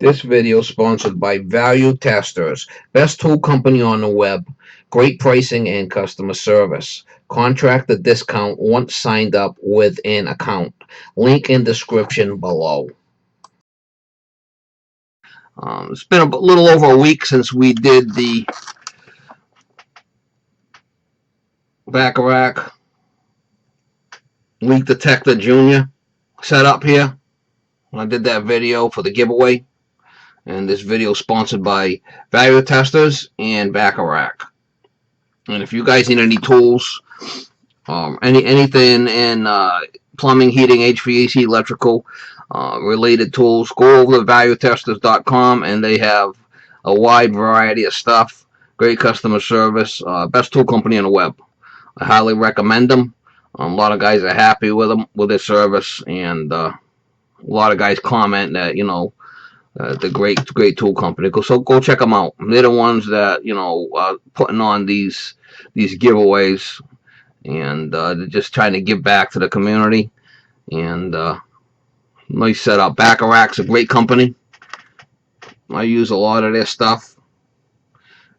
This video is sponsored by Value Testers, best tool company on the web, great pricing and customer service. Contract the discount once signed up with an account. Link in description below. It's been a little over a week since we did the Bacharach Leak Detector Junior setup here. I did that video for the giveaway, and this video is sponsored by Value Testers and Bacharach. And if you guys need any tools, anything in plumbing, heating, HVAC, electrical related tools, go over to valuetesters.com, and they have a wide variety of stuff. Great customer service, best tool company on the web. I highly recommend them. A lot of guys are happy with them, with their service, and a lot of guys comment that the great tool company. So go check them out. They're the ones that putting on these giveaways, and they're just trying to give back to the community. And nice setup. Bacharach's a great company. I use a lot of their stuff,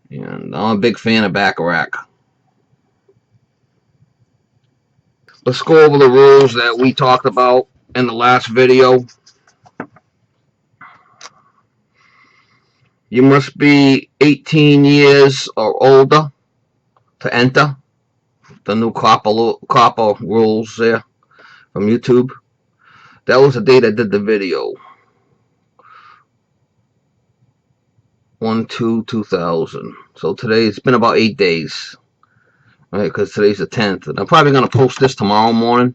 and I'm a big fan of Bacharach. Let's go over the rules that we talked about in the last video. You must be 18 years or older to enter. The new copper rules there from YouTube. That was the date I did the video. 1/2/2000. So today it's been about 8 days. Right, because today's the 10th. And I'm probably going to post this tomorrow morning.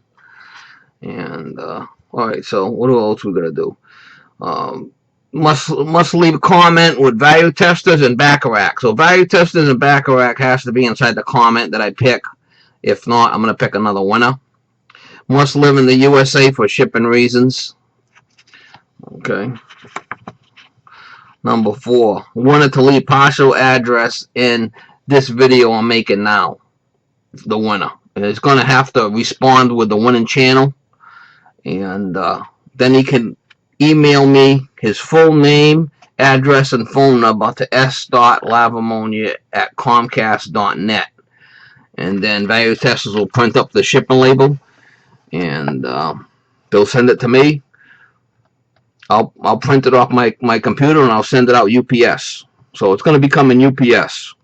And, alright, so what else we going to do? Must leave a comment with Value Testers and Bacharach. So Value Testers and Bacharach has to be inside the comment that I pick. If not, I'm going to pick another winner. Must live in the USA for shipping reasons. Okay. Number 4, wanted to leave partial address in this video I'm making now. The winner. And it's going to have to respond with the winning channel. And then he can email me his full name, address, and phone number to s.lavimoniere@comcast.net. And then Value Testers will print up the shipping label, and they'll send it to me. I'll print it off my computer, and I'll send it out UPS. So it's going to be coming UPS.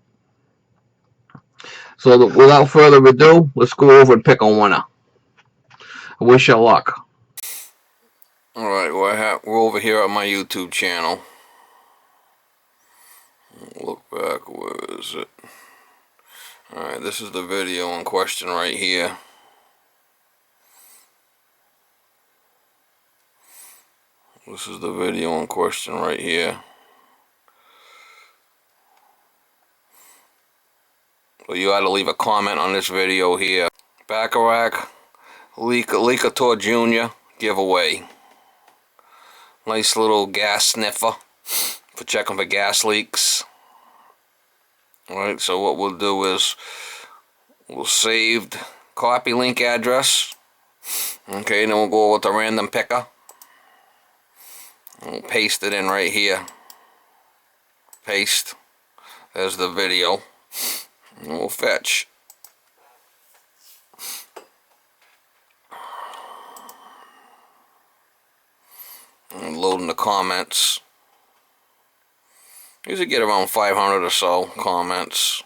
So without further ado, let's go over and pick a winner. I wish you luck. Alright, we're over here at my YouTube channel. Look back, where is it? Alright, this is the video in question right here. This is the video in question right here. So you gotta leave a comment on this video here. Bacharach Leakator Junior giveaway. Nice little gas sniffer for checking for gas leaks. Alright, so what we'll do is we'll save copy link address. Okay, then we'll go with the random picker. We'll paste it in right here. Paste. There's the video. And we'll fetch. And loading the comments. Usually get around 500 or so comments.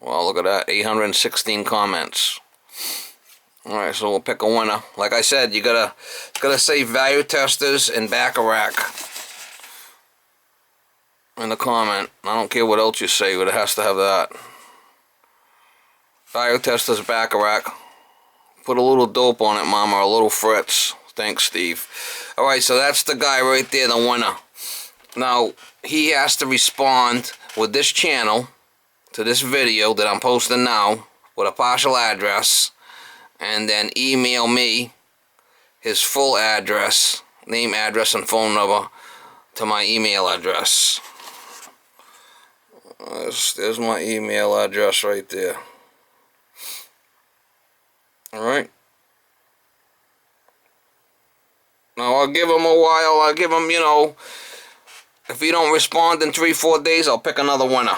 Well, look at that, 816 comments. Alright, so we'll pick a winner. Like I said, you gotta say Value Testers and Bacharach in the comment. I don't care what else you say, but it has to have that. Value Testers, Bacharach. Put a little dope on it, mama, or a little Fritz. Thanks, Steve. Alright, so that's the guy right there, the winner. Now, he has to respond with this channel to this video that I'm posting now with a partial address, and then email me his full address, name, address, and phone number to my email address. There's my email address right there. Alright. Now I'll give them a while. I'll give them, you know, if you don't respond in 3-4 days, I'll pick another winner.